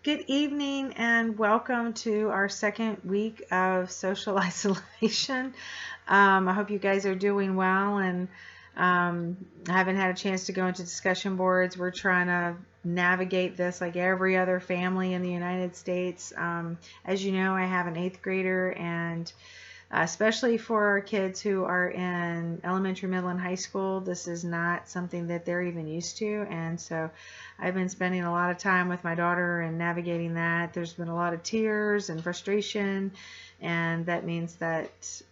Good evening and welcome to our second week of social isolation. I hope you guys are doing well, and I haven't had a chance to go into discussion boards. We're trying to navigate this like every other family in the United States. As you know, I have an eighth grader, and especially for kids who are in elementary, middle, and high school, this is not something that they're even used to. And so I've been spending a lot of time with my daughter and navigating that. There's been a lot of tears and frustration, and that means that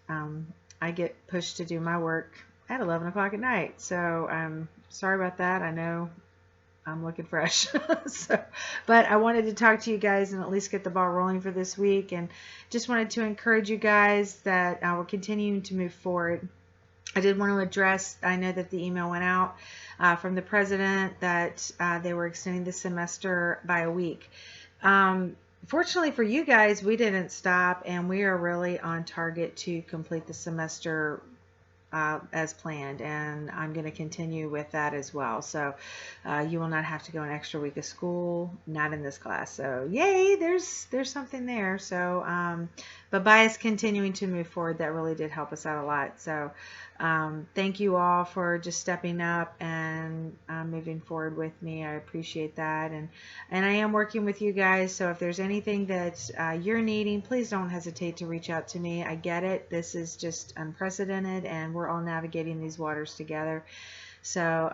I get pushed to do my work at 11 o'clock at night. So I'm sorry about that. I know I'm looking fresh. But I wanted to talk to you guys and at least get the ball rolling for this week, and just wanted to encourage you guys that we're continuing to move forward. I did want to address, I know that the email went out from the president that they were extending the semester by a week. Fortunately for you guys, we didn't stop, and we are really on target to complete the semester as planned, and I'm going to continue with that as well. So you will not have to go an extra week of school, not in this class. So yay, there's something there. So but by us continuing to move forward, that really did help us out a lot. So thank you all for just stepping up and moving forward with me. I appreciate that, and I am working with you guys. So if there's anything that you're needing, please don't hesitate to reach out to me. I get it. This is just unprecedented, and we're all navigating these waters together. So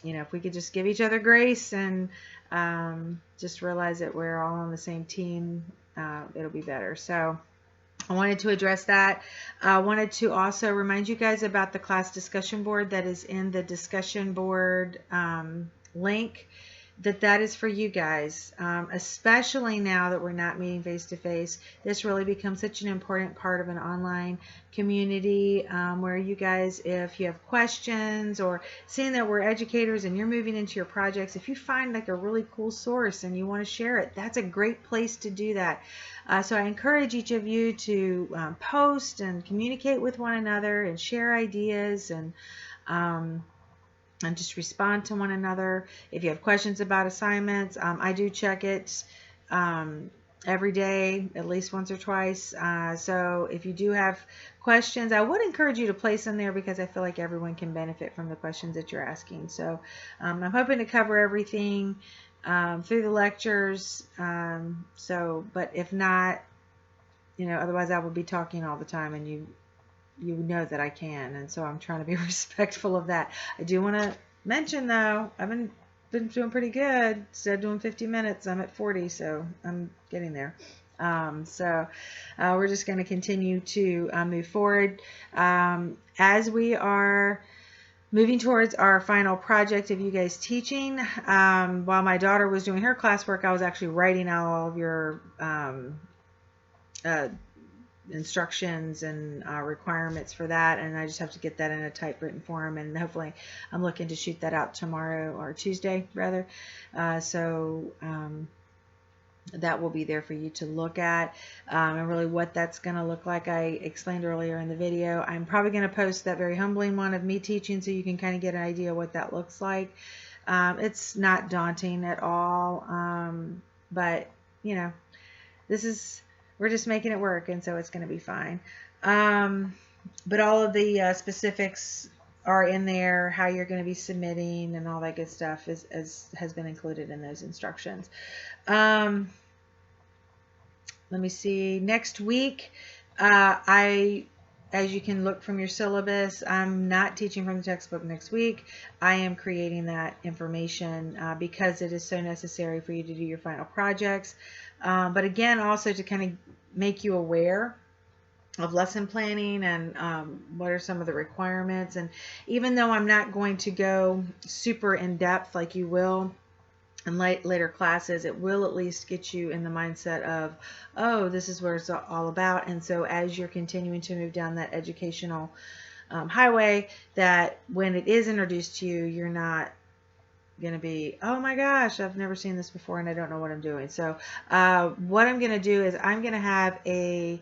if we could just give each other grace and just realize that we're all on the same team, it'll be better. So I wanted to address that. I wanted to also remind you guys about the class discussion board that is in the discussion board link. That is for you guys, especially now that we're not meeting face-to-face. This really becomes such an important part of an online community where you guys, if you have questions or seeing that we're educators and you're moving into your projects, if you find like a really cool source and you want to share it, that's a great place to do that. So I encourage each of you to post and communicate with one another and share ideas and just respond to one another. If you have questions about assignments, I do check it every day, at least once or twice. So if you do have questions, I would encourage you to place them there because I feel like everyone can benefit from the questions that you're asking. So I'm hoping to cover everything through the lectures. But if not, otherwise I will be talking all the time, and you know that I can, and so I'm trying to be respectful of that. I do want to mention, though, I've been doing pretty good. Instead of doing 50 minutes, I'm at 40, so I'm getting there. We're just going to continue to move forward as we are moving towards our final project of you guys teaching. While my daughter was doing her classwork, I was actually writing out all of your instructions and requirements for that, and I just have to get that in a typewritten form, and hopefully I'm looking to shoot that out tomorrow, or Tuesday rather. That will be there for you to look at, and really what that's going to look like. I explained earlier in the video. I'm probably going to post that very humbling one of me teaching, so you can kind of get an idea what that looks like. It's not daunting at all, but we're just making it work, and so it's going to be fine. But all of the specifics are in there, how you're going to be submitting and all that good stuff has been included in those instructions. Let me see. Next week, as you can look from your syllabus, I'm not teaching from the textbook next week. I am creating that information because it is so necessary for you to do your final projects. But again, also to kind of make you aware of lesson planning and what are some of the requirements. And even though I'm not going to go super in depth like you will in later classes, it will at least get you in the mindset of, oh, this is what it's all about. And so as you're continuing to move down that educational highway, that when it is introduced to you, you're not going to be, oh my gosh, I've never seen this before and I don't know what I'm doing. So what I'm going to do is I'm going to have in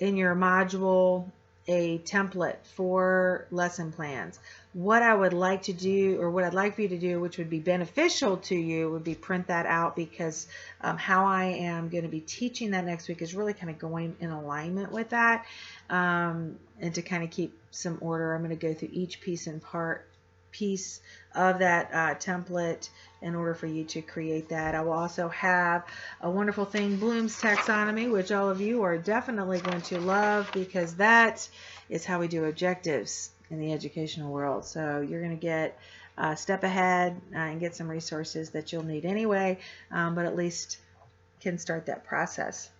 your module a template for lesson plans. What I would like to do, or what I'd like for you to do, which would be beneficial to you, would be print that out, because how I am going to be teaching that next week is really kind of going in alignment with that. And to kind of keep some order, I'm going to go through each piece of that template in order for you to create that. I will also have a wonderful thing, Bloom's Taxonomy, which all of you are definitely going to love, because that is how we do objectives in the educational world. So you're going to get a step ahead and get some resources that you'll need anyway, but at least can start that process.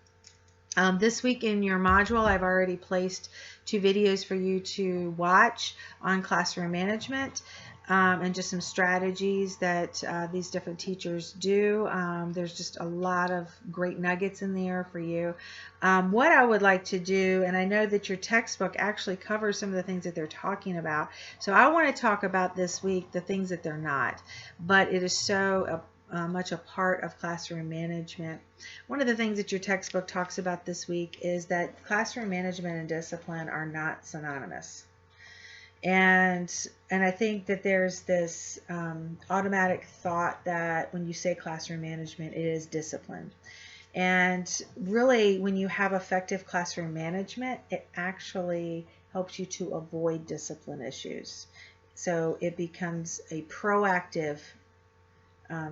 This week in your module, I've already placed 2 videos for you to watch on classroom management, and just some strategies that these different teachers do. There's just a lot of great nuggets in there for you. What I would like to do, and I know that your textbook actually covers some of the things that they're talking about, so I want to talk about this week the things that they're not, but it is so much a part of classroom management. One of the things that your textbook talks about this week is that classroom management and discipline are not synonymous. And I think that there's this automatic thought that when you say classroom management, it is discipline. And really, when you have effective classroom management, it actually helps you to avoid discipline issues. So it becomes a proactive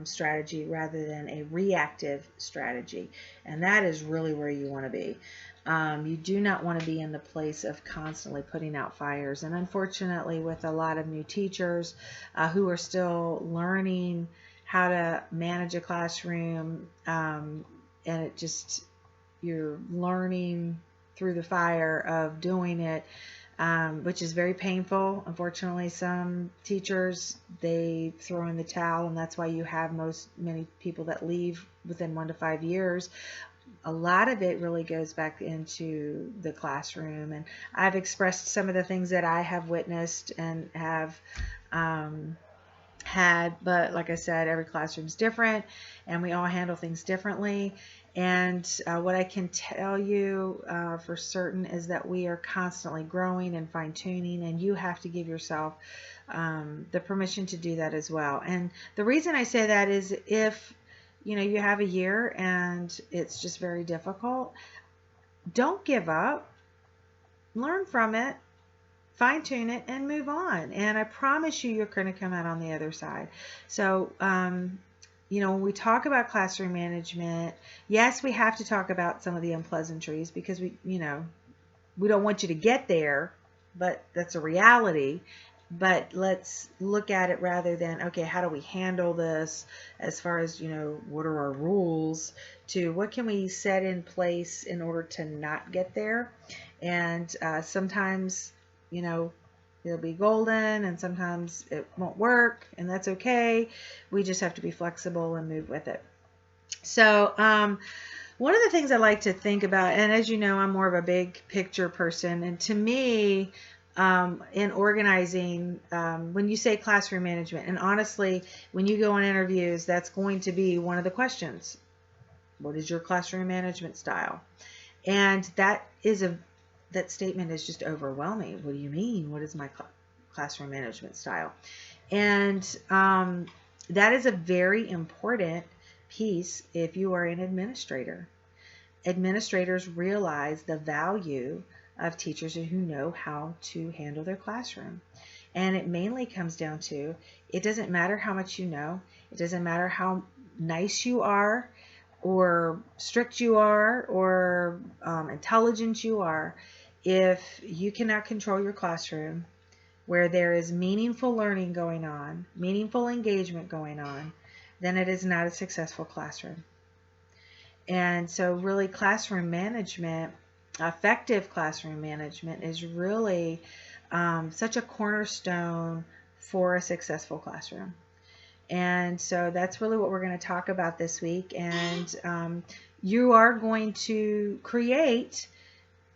strategy rather than a reactive strategy. And that is really where you want to be. You do not want to be in the place of constantly putting out fires. And unfortunately, with a lot of new teachers who are still learning how to manage a classroom, and it just, you're learning through the fire of doing it, which is very painful. Unfortunately, some teachers, they throw in the towel, and that's why you have many people that leave within 1 to 5 years. A lot of it really goes back into the classroom, and I've expressed some of the things that I have witnessed and have had, but like I said, every classroom is different, and we all handle things differently. And what I can tell you for certain is that we are constantly growing and fine-tuning, and you have to give yourself the permission to do that as well. And the reason I say that is, if you have a year and it's just very difficult, don't give up. Learn from it, fine-tune it, and move on. And I promise you, you're going to come out on the other side. So, when we talk about classroom management, yes, we have to talk about some of the unpleasantries, because we don't want you to get there, but that's a reality. But let's look at it rather than, okay, how do we handle this, as far as, what are our rules, to what can we set in place in order to not get there. And sometimes, it'll be golden, and sometimes it won't work, and that's okay. We just have to be flexible and move with it. So one of the things I like to think about, and as you know, I'm more of a big picture person, and to me, in organizing, when you say classroom management, and honestly, when you go on interviews, that's going to be one of the questions. What is your classroom management style? And that statement is just overwhelming. What do you mean? What is my classroom management style? And that is a very important piece if you are an administrator. Administrators realize the value of teachers who know how to handle their classroom. And it mainly comes down to, it doesn't matter how much you know, it doesn't matter how nice you are, or strict you are, or intelligent you are. If you cannot control your classroom, where there is meaningful learning going on, meaningful engagement going on, then it is not a successful classroom. And so really, classroom management, effective classroom management, is really such a cornerstone for a successful classroom. And so that's really what we're going to talk about this week. And you are going to create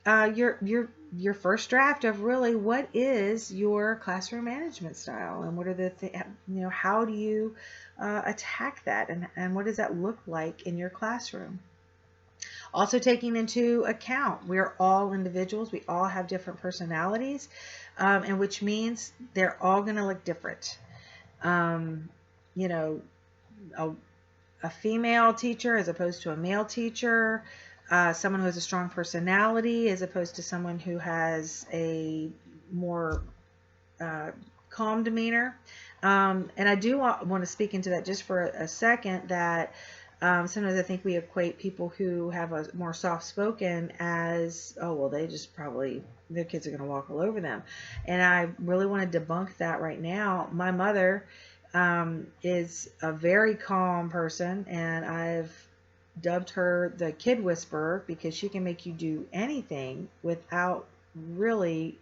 your first draft of really what is your classroom management style, and what are the how do you attack that, and what does that look like in your classroom. Also taking into account we're all individuals, we all have different personalities, and which means they're all going to look different. You know, a female teacher as opposed to a male teacher, someone who has a strong personality as opposed to someone who has a more calm demeanor. And I do want to speak into that just for a second, that sometimes I think we equate people who have a more soft-spoken as, oh, well, they just probably, their kids are going to walk all over them. And I really want to debunk that right now. My mother is a very calm person, and I've dubbed her the kid whisperer because she can make you do anything without really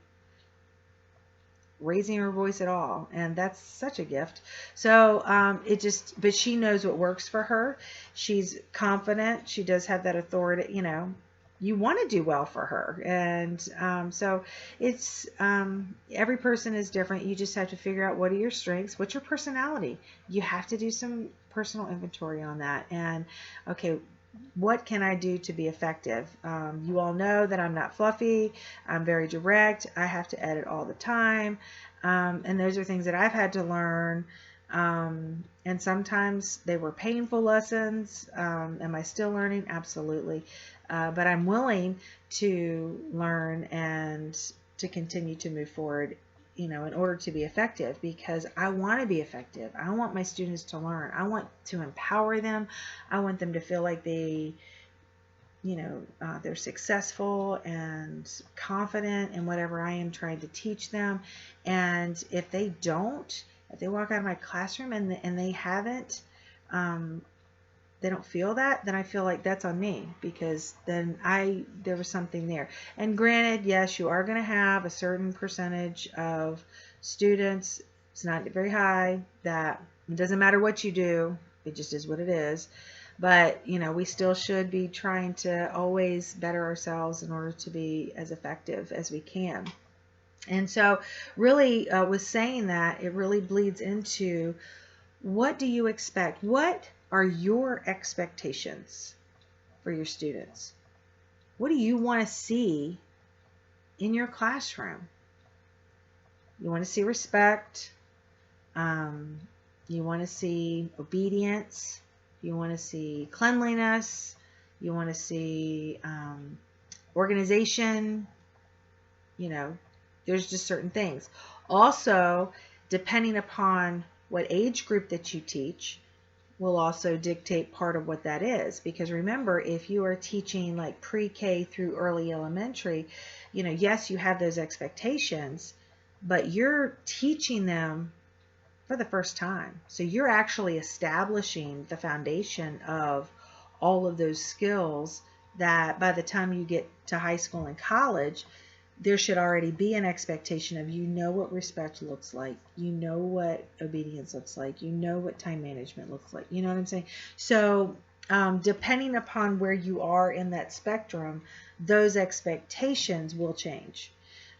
raising her voice at all, and that's such a gift. So but she knows what works for her. She's confident. She does have that authority. You want to do well for her, and so it's every person is different. You just have to figure out what are your strengths, what's your personality. You have to do some personal inventory on that, and okay, what can I do to be effective? You all know that I'm not fluffy. I'm very direct. I have to edit all the time. And those are things that I've had to learn. And sometimes they were painful lessons. Am I still learning? Absolutely. But I'm willing to learn and to continue to move forward, in order to be effective, because I want to be effective. I want my students to learn. I want to empower them. I want them to feel like they're successful and confident in whatever I am trying to teach them. And if they walk out of my classroom and they haven't, they don't feel that, then I feel like that's on me, because then there was something there. And granted, yes, you are going to have a certain percentage of students, it's not very high, that it doesn't matter what you do, it just is what it is. But, we still should be trying to always better ourselves in order to be as effective as we can. And so really with saying that, it really bleeds into, what do you expect? What are your expectations for your students? What do you want to see in your classroom? You want to see respect. You want to see obedience. You want to see cleanliness. You want to see organization. There's just certain things. Also, depending upon what age group that you teach, will also dictate part of what that is. Because remember, if you are teaching like pre-K through early elementary, yes, you have those expectations, but you're teaching them for the first time. So you're actually establishing the foundation of all of those skills that by the time you get to high school and college, there should already be an expectation of, what respect looks like, what obedience looks like, what time management looks like, you know what I'm saying? So depending upon where you are in that spectrum, those expectations will change.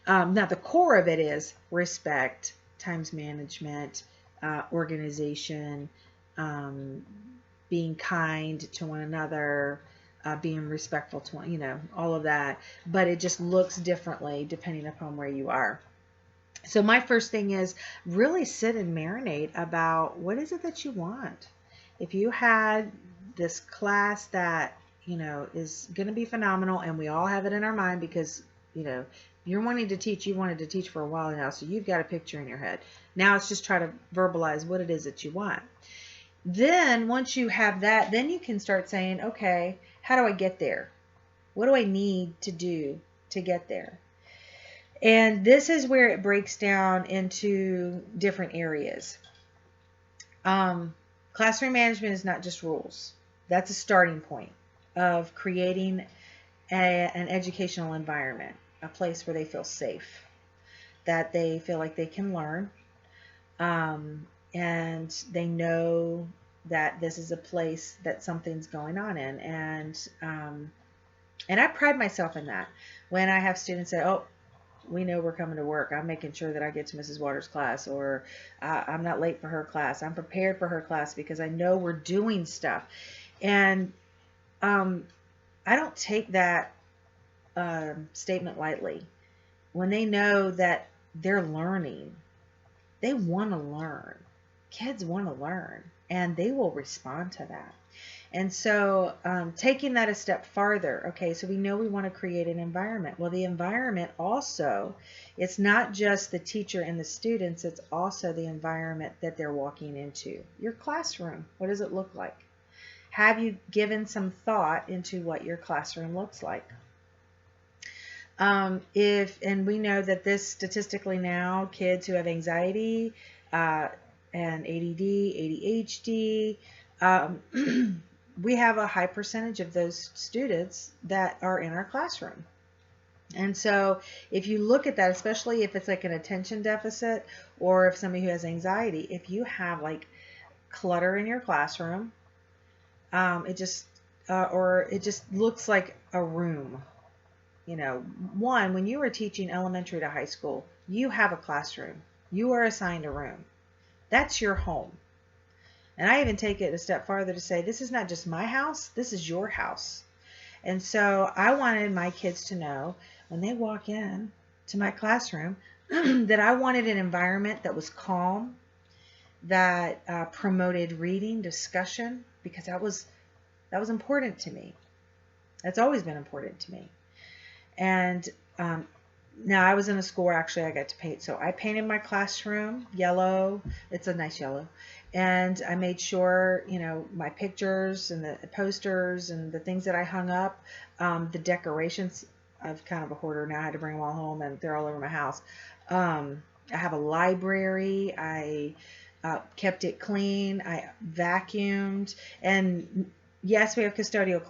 Now the core of it is respect, times management, organization, being kind to one another, being respectful to, all of that. But it just looks differently depending upon where you are. So my first thing is really sit and marinate about, what is it that you want? If you had this class that, is going to be phenomenal, and we all have it in our mind because, you're wanting to teach, you wanted to teach for a while now, so you've got a picture in your head. Now it's just try to verbalize what it is that you want. Then once you have that, then you can start saying, okay, how do I get there? What do I need to do to get there? And this is where it breaks down into different areas. Classroom management is not just rules. That's a starting point of creating an educational environment, a place where they feel safe, that they feel like they can learn, and they know that this is a place that something's going on in. And I pride myself in that. When I have students say, oh, we know we're coming to work, I'm making sure that I get to Mrs. Waters' class, or I'm not late for her class. I'm prepared for her class because I know we're doing stuff. And I I don't take that statement lightly. When they know that they're learning, they want to learn. Kids want to learn, and they will respond to that. And so, taking that a step farther, okay, so we know we want to create an environment. Well, the environment also, it's not just the teacher and the students, it's also the environment that they're walking into. Your classroom, what does it look like? Have you given some thought into what your classroom looks like? And we know that this statistically now, kids who have anxiety and ADD, ADHD, we have a high percentage of those students that are in our classroom. And so if you look at that, especially if it's like an attention deficit or if somebody who has anxiety, if you have like clutter in your classroom, it just looks like a room. You know, when you are teaching elementary to high school, you have a classroom. You are assigned a room. That's your home. And I even take it a step farther to say, this is not just my house, this is your house. And so I wanted my kids to know when they walk in to my classroom that I wanted an environment that was calm, that promoted reading, discussion, because that was important to me. That's always been important to me. And now I was in a school where actually I got to paint. So I painted my classroom yellow. It's a nice yellow. And I made sure, my pictures and the posters and the things that I hung up, the decorations, I've kind of a hoarder now. I had to bring them all home and they're all over my house. I have a library. I kept it clean. I vacuumed. And yes, we have custodial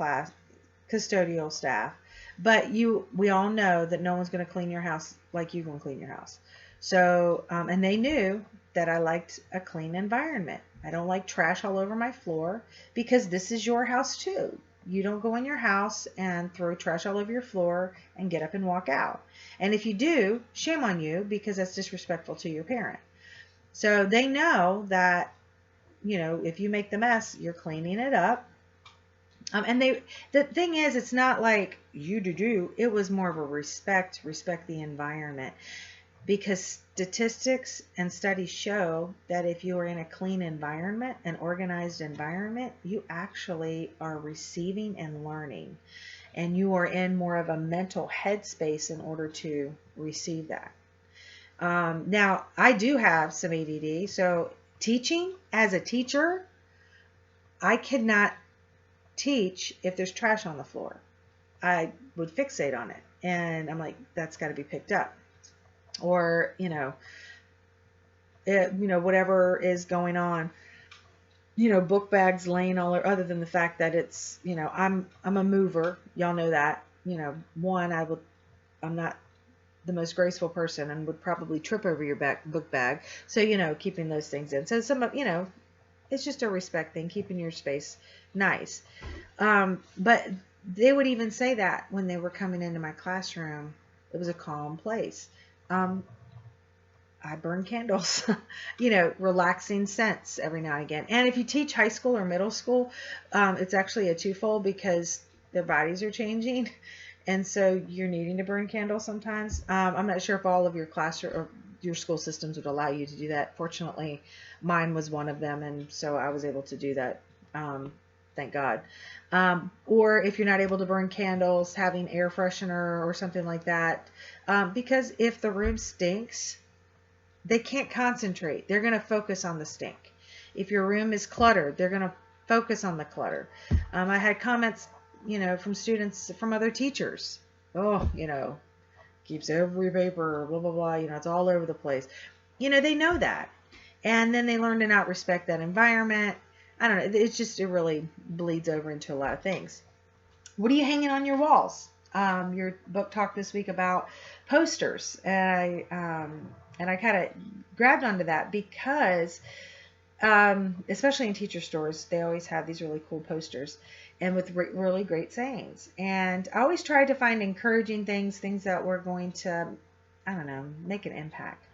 staff. But we all know that no one's going to clean your house like you're going to clean your house. So, and they knew that I liked a clean environment. I don't like trash all over my floor because this is your house too. You don't go in your house and throw trash all over your floor and get up and walk out. And if you do, shame on you because that's disrespectful to your parent. So they know that, if you make the mess, you're cleaning it up. And the thing is, it's not like you do. It was more of a respect the environment, because statistics and studies show that if you are in a clean environment, an organized environment, you actually are receiving and learning, and you are in more of a mental headspace in order to receive that. Now, I do have some ADD, so teaching as a teacher, I could not teach if there's trash on the floor. I would fixate on it, and I'm like, that's got to be picked up, or whatever is going on, book bags laying all over, other than the fact that it's, I'm a mover, y'all know that. I'm not the most graceful person and would probably trip over your book bag, so keeping those things in. So some of it's just a respect thing, keeping your space nice. But they would even say that when they were coming into my classroom, it was a calm place. I burn candles, relaxing scents every now and again. And if you teach high school or middle school, it's actually a twofold because their bodies are changing. And so you're needing to burn candles sometimes. I'm not sure if all of your classroom or your school systems would allow you to do that. Fortunately, mine was one of them, and so I was able to do that. Thank God. Or if you're not able to burn candles, having air freshener or something like that. Because if the room stinks, they can't concentrate. They're going to focus on the stink. If your room is cluttered, they're going to focus on the clutter. I had comments, from students, from other teachers. Oh, keeps every paper, blah, blah, blah. It's all over the place. They know that. And then they learn to not respect that environment. I don't know. It really bleeds over into a lot of things. What are you hanging on your walls? Your book talked this week about posters, and I kind of grabbed onto that because, especially in teacher stores, they always have these really cool posters and with really great sayings. And I always tried to find encouraging things that were going to, make an impact.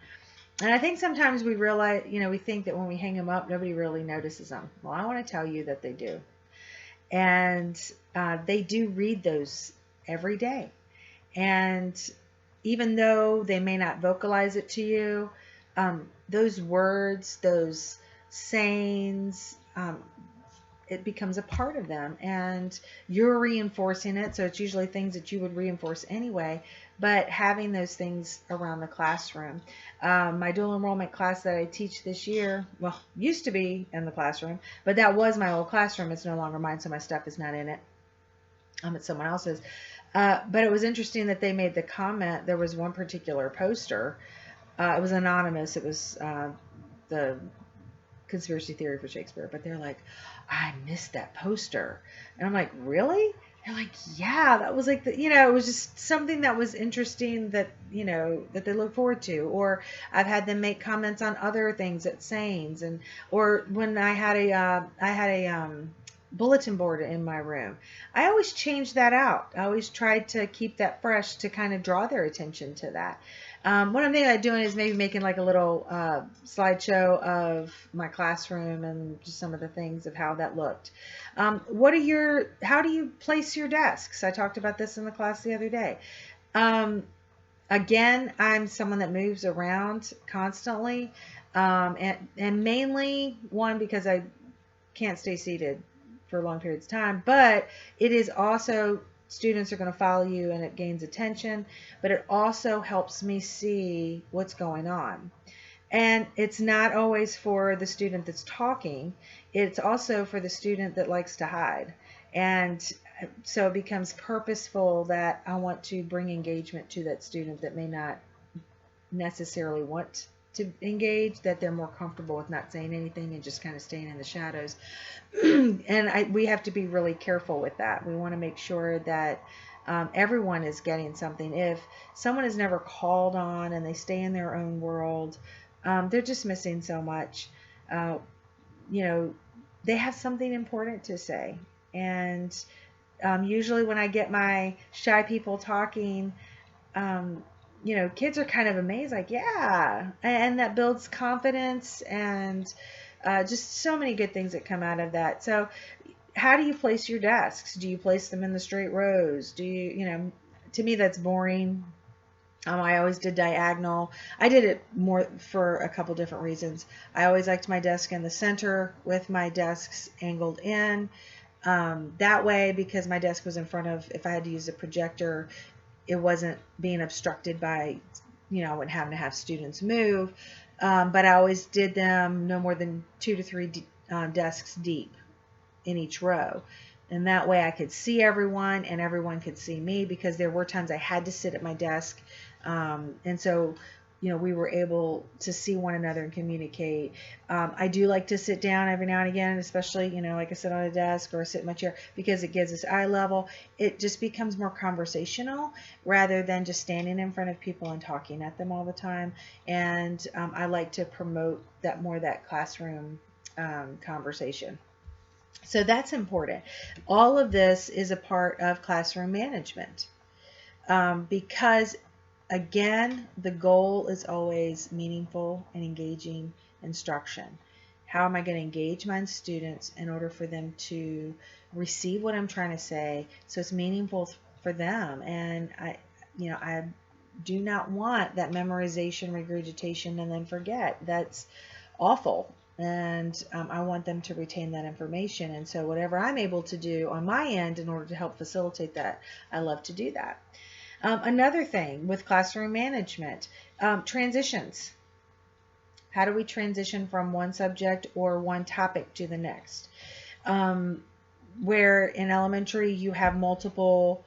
And I think sometimes we realize, we think that when we hang them up, nobody really notices them. Well, I want to tell you that they do. And they do read those every day. And even though they may not vocalize it to you, those words, those sayings, it becomes a part of them, and you're reinforcing it. So it's usually things that you would reinforce anyway, but having those things around the classroom. My dual enrollment class that I teach this year, well, used to be in the classroom, but that was my old classroom. It's no longer mine, so my stuff is not in it. It's someone else's. But it was interesting that they made the comment. There was one particular poster. It was anonymous. It was the conspiracy theory for Shakespeare, but they're like, I missed that poster. And I'm like, really? They're like, yeah, that was like it was just something that was interesting that, that they look forward to. Or I've had them make comments on other things at sayings, or when I had a bulletin board in my room, I always changed that out. I always tried to keep that fresh to kind of draw their attention to that. What I'm thinking about doing is maybe making like a little slideshow of my classroom and just some of the things of how that looked. How do you place your desks? I talked about this in the class the other day. Again, I'm someone that moves around constantly, and mainly one because I can't stay seated for long periods of time, but it is also students are going to follow you and it gains attention, but it also helps me see what's going on. And it's not always for the student that's talking, it's also for the student that likes to hide. And so it becomes purposeful that I want to bring engagement to that student that may not necessarily want to engage, that they're more comfortable with not saying anything and just kind of staying in the shadows. And we have to be really careful with that. We want to make sure that everyone is getting something. If someone is never called on and they stay in their own world, they're just missing so much. They have something important to say. And usually when I get my shy people talking, kids are kind of amazed, like, yeah, and that builds confidence and just so many good things that come out of that. So how do you place your desks? Do you place them in the straight rows? Do you, to me, that's boring. I always did diagonal. I did it more for a couple different reasons. I always liked my desk in the center with my desks angled in. That way, because my desk was in front of, if I had to use a projector, it wasn't being obstructed by, I wouldn't have to have students move. But I always did them no more than 2 to 3 desks deep in each row. And that way I could see everyone and everyone could see me, because there were times I had to sit at my desk. And so, we were able to see one another and communicate. I do like to sit down every now and again, especially, like I sit on a desk or sit in my chair, because it gives us eye level. It just becomes more conversational rather than just standing in front of people and talking at them all the time. And I like to promote that classroom conversation. So that's important. All of this is a part of classroom management, because again, the goal is always meaningful and engaging instruction. How am I going to engage my students in order for them to receive what I'm trying to say so it's meaningful for them? And I do not want that memorization, regurgitation, and then forget. That's awful. And I want them to retain that information. And so whatever I'm able to do on my end in order to help facilitate that, I love to do that. Another thing with classroom management, transitions. How do we transition from one subject or one topic to the next? Where in elementary you have multiple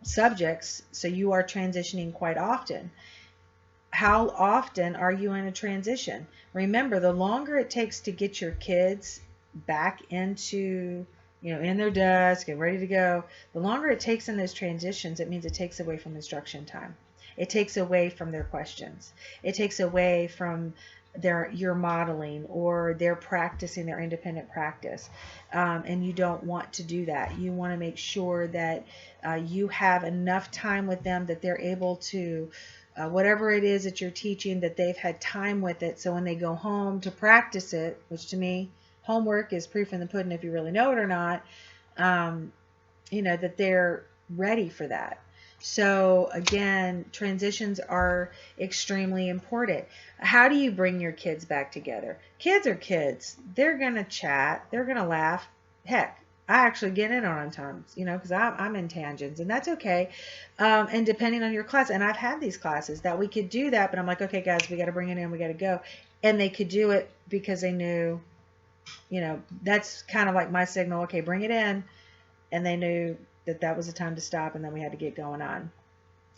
subjects, so you are transitioning quite often. How often are you in a transition? Remember, the longer it takes to get your kids back into in their desk and ready to go, the longer it takes in those transitions, it means it takes away from instruction time. It takes away from their questions. It takes away from your modeling or their practicing their independent practice. And you don't want to do that. You want to make sure that you have enough time with them that they're able to, whatever it is that you're teaching, that they've had time with it. So when they go home to practice it, which to me homework is proof in the pudding if you really know it or not, that they're ready for that. So again, transitions are extremely important. How do you bring your kids back together? Kids are kids. They're going to chat. They're going to laugh. Heck, I actually get in on times, because I'm in tangents, and that's okay. And depending on your class, and I've had these classes that we could do that, but I'm like, okay, guys, we got to bring it in. We got to go. And they could do it because they knew, that's kind of like my signal. Okay, bring it in. And they knew that that was the time to stop, and then we had to get going on.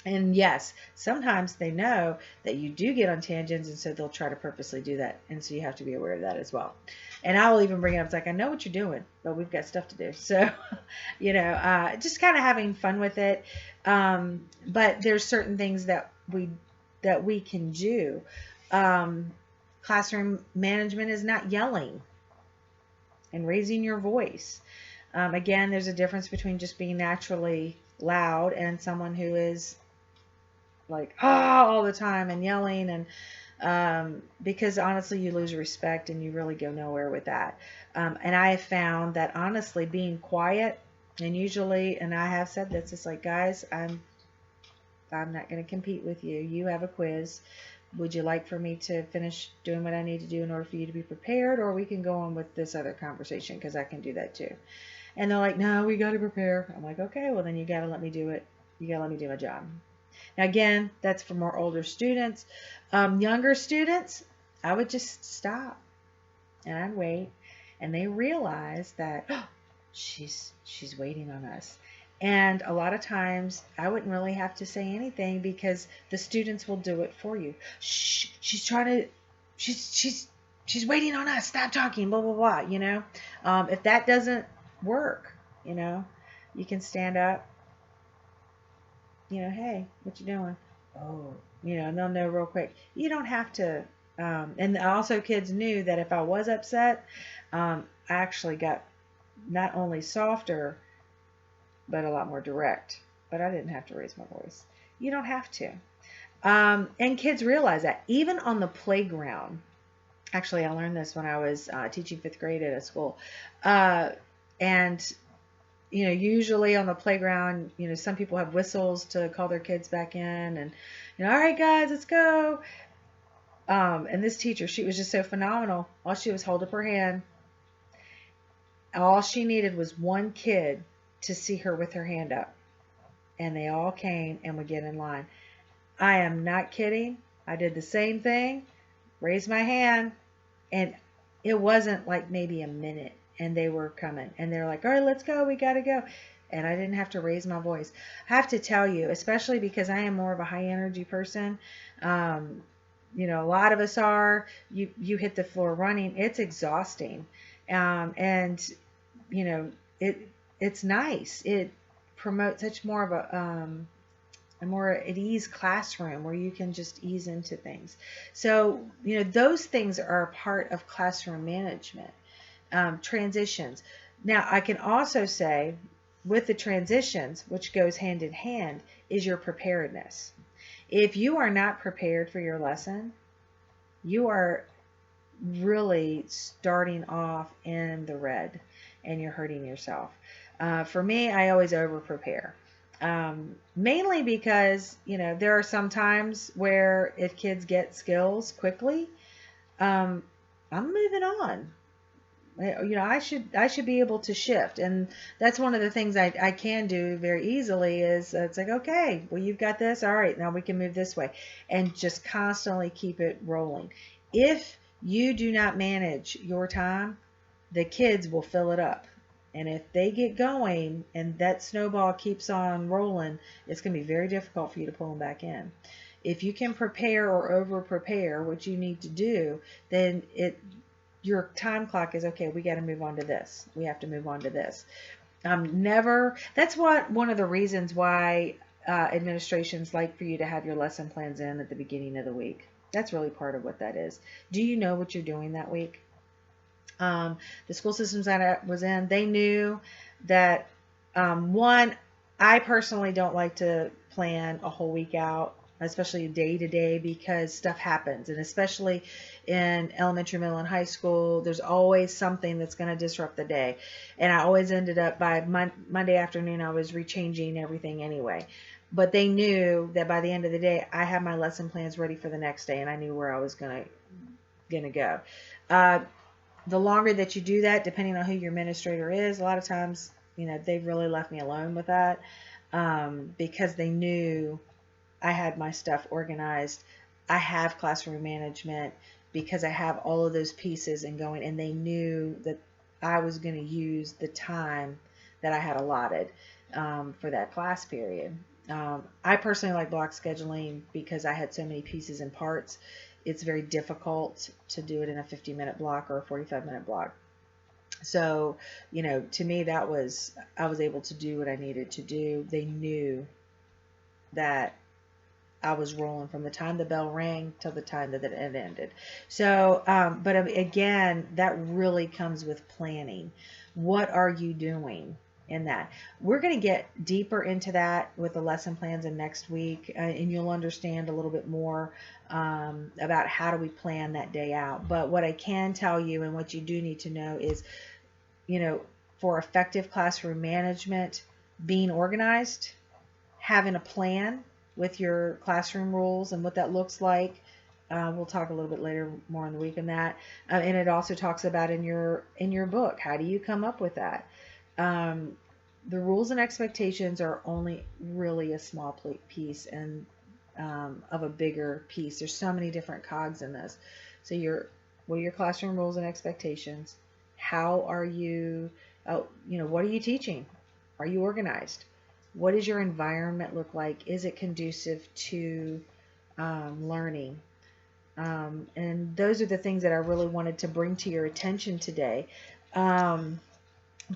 And yes, sometimes they know that you do get on tangents, and so they'll try to purposely do that. And so you have to be aware of that as well. And I will even bring it up. It's like, I know what you're doing, but we've got stuff to do. So, just kind of having fun with it. But there's certain things that we can do. Classroom management is not yelling and raising your voice. Again, there's a difference between just being naturally loud and someone who is like, all the time and yelling, and because honestly, you lose respect and you really go nowhere with that. And I have found that honestly, being quiet, and usually, and I have said this, it's like, guys, I'm not going to compete with you. You have a quiz. Would you like for me to finish doing what I need to do in order for you to be prepared, or we can go on with this other conversation, because I can do that too. And they're like, no, we got to prepare. I'm like, okay, well then you got to let me do it. You got to let me do my job. Now again, that's for more older students. Younger students, I would just stop and I'd wait, and they realize that she's waiting on us. And a lot of times I wouldn't really have to say anything, because the students will do it for you. Shh, she's waiting on us. Stop talking, blah, blah, blah, if that doesn't work, you can stand up, hey, what you doing? Oh, and they'll know real quick. You don't have to. And also kids knew that if I was upset, I actually got not only softer, but a lot more direct. But I didn't have to raise my voice. You don't have to. And kids realize that even on the playground. Actually, I learned this when I was teaching 5th grade at a school. And, usually on the playground, some people have whistles to call their kids back in, and, all right, guys, let's go. And this teacher, she was just so phenomenal. All she was hold up her hand. All she needed was one kid to see her with her hand up. And they all came and would get in line. I am not kidding. I did the same thing, raised my hand, and it wasn't like maybe a minute, and they were coming, and they're like, all right, let's go, we got to go. And I didn't have to raise my voice. I have to tell you, especially because I am more of a high energy person, a lot of us are, you hit the floor running, it's exhausting. And it's nice. It promotes such more of a more at ease classroom where you can just ease into things. So, those things are a part of classroom management. Transitions. Now, I can also say with the transitions, which goes hand in hand, is your preparedness. If you are not prepared for your lesson, you are really starting off in the red, and you're hurting yourself. For me, I always over prepare. Mainly because, there are some times where if kids get skills quickly, I'm moving on. I should be able to shift. And that's one of the things I can do very easily is it's like, okay, well, you've got this. All right, now we can move this way, and just constantly keep it rolling. If you do not manage your time, the kids will fill it up. And if they get going and that snowball keeps on rolling, it's going to be very difficult for you to pull them back in. If you can prepare or over prepare what you need to do, then your time clock is okay. We got to move on to this. We have to move on to this. That's one of the reasons why administrations like for you to have your lesson plans in at the beginning of the week. That's really part of what that is. Do you know what you're doing that week? The school systems that I was in, they knew that, one, I personally don't like to plan a whole week out. especially day to day, because stuff happens. And especially in elementary, middle, and high school, there's always something that's going to disrupt the day. And I always ended up by Monday afternoon, I was rechanging everything anyway. But they knew that by the end of the day, I had my lesson plans ready for the next day, and I knew where I was gonna go. Uh, the longer that you do that, depending on who your administrator is, a lot of times, they've really left me alone with that, because they knew I had my stuff organized. I have classroom management because I have all of those pieces and going, and they knew that I was going to use the time that I had allotted, for that class period. I personally like block scheduling because I had so many pieces and parts. It's very difficult to do it in a 50-minute block or a 45-minute block. So, to me, I was able to do what I needed to do. They knew that I was rolling from the time the bell rang till the time that it ended. So, but again, that really comes with planning. What are you doing in that? We're going to get deeper into that with the lesson plans in next week, and you'll understand a little bit more about how do we plan that day out. But what I can tell you, and what you do need to know, is, for effective classroom management, being organized, having a plan with your classroom rules and what that looks like. We'll talk a little bit later, more in the week on that. And it also talks about in your book, how do you come up with that? The rules and expectations are only really a small piece and of a bigger piece. There's so many different cogs in this. So what are your classroom rules and expectations? How are you, what are you teaching? Are you organized? What does your environment look like? Is it conducive to learning? And those are the things that I really wanted to bring to your attention today. I'm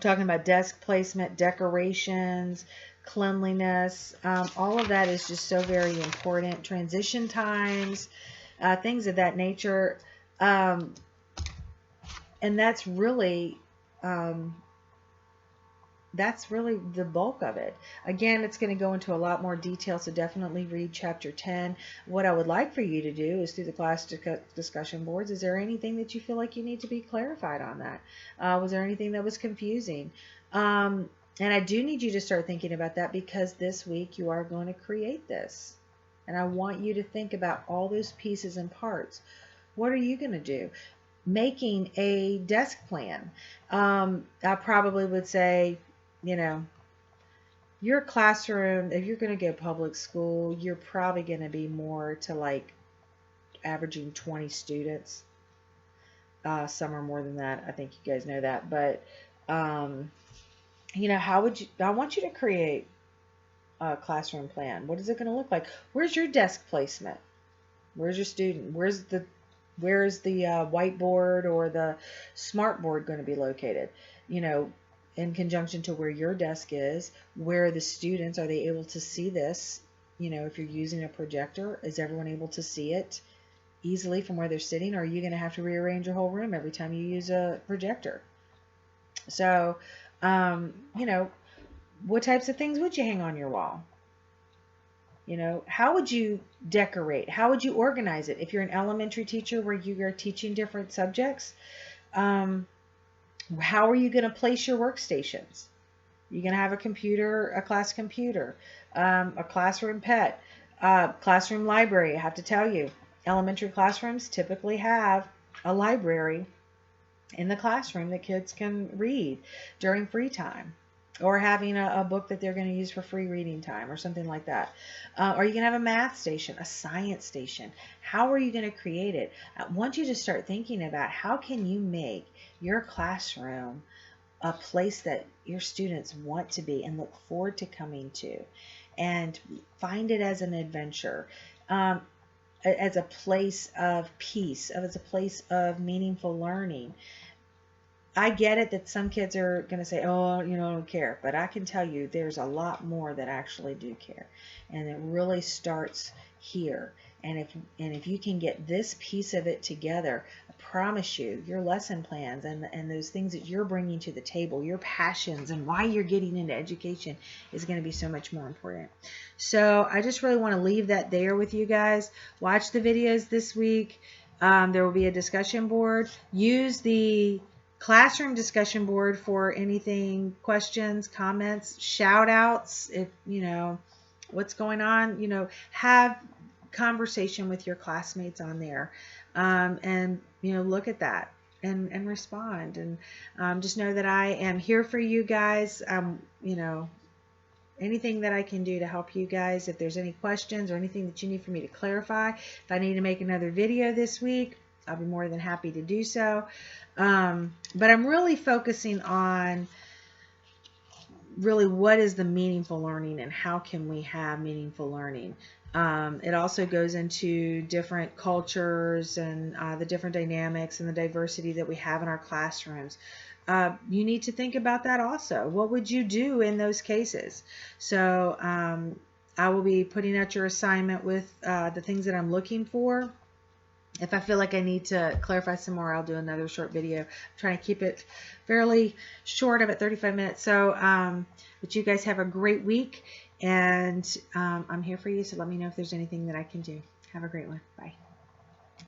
talking about desk placement, decorations, cleanliness. All of that is just so very important. Transition times, things of that nature. And that's really the bulk of it. Again, it's going to go into a lot more detail, so definitely read chapter 10. What I would like for you to do is, through the class discussion boards, is there anything that you feel like you need to be clarified on that? Was there anything that was confusing? And I do need you to start thinking about that, because this week you are going to create this. And I want you to think about all those pieces and parts. What are you going to do? Making a desk plan. I probably would say, your classroom, if you're going to go public school, you're probably going to be more to like averaging 20 students. Some are more than that. I think you guys know that. But, I want you to create a classroom plan. What is it going to look like? Where's your desk placement? Where's your student? Where's the whiteboard or the smart board going to be located? In conjunction to where your desk is, where the students, are they able to see this? If you're using a projector, is everyone able to see it easily from where they're sitting? Or are you going to have to rearrange your whole room every time you use a projector? So, what types of things would you hang on your wall? How would you decorate? How would you organize it? If you're an elementary teacher where you are teaching different subjects, how are you going to place your workstations? You're going to have a computer, a class computer, a classroom pet, classroom library. I have to tell you, elementary classrooms typically have a library in the classroom that kids can read during free time, or having a book that they're going to use for free reading time or something like that. Or you can have a math station, a science station. How are you going to create it? I want you to start thinking about, how can you make your classroom a place that your students want to be and look forward to coming to, and find it as an adventure, as a place of peace, as a place of meaningful learning. I get it that some kids are going to say, oh, I don't care. But I can tell you there's a lot more that actually do care. And it really starts here. And if you can get this piece of it together, I promise you, your lesson plans and those things that you're bringing to the table, your passions and why you're getting into education is going to be so much more important. So I just really want to leave that there with you guys. Watch the videos this week. There will be a discussion board. Use the classroom discussion board for anything, questions, comments, shout outs, if you know what's going on, have conversation with your classmates on there, and look at that and respond, and just know that I am here for you guys. Anything that I can do to help you guys. If there's any questions or anything that you need for me to clarify, if I need to make another video this week, I'll be more than happy to do so. But I'm really focusing on really what is the meaningful learning and how can we have meaningful learning. It also goes into different cultures and the different dynamics and the diversity that we have in our classrooms. You need to think about that also. What would you do in those cases? So I will be putting out your assignment with the things that I'm looking for. If I feel like I need to clarify some more, I'll do another short video. I'm trying to keep it fairly short, about 35 minutes. So, but you guys have a great week, and I'm here for you. So let me know if there's anything that I can do. Have a great one. Bye.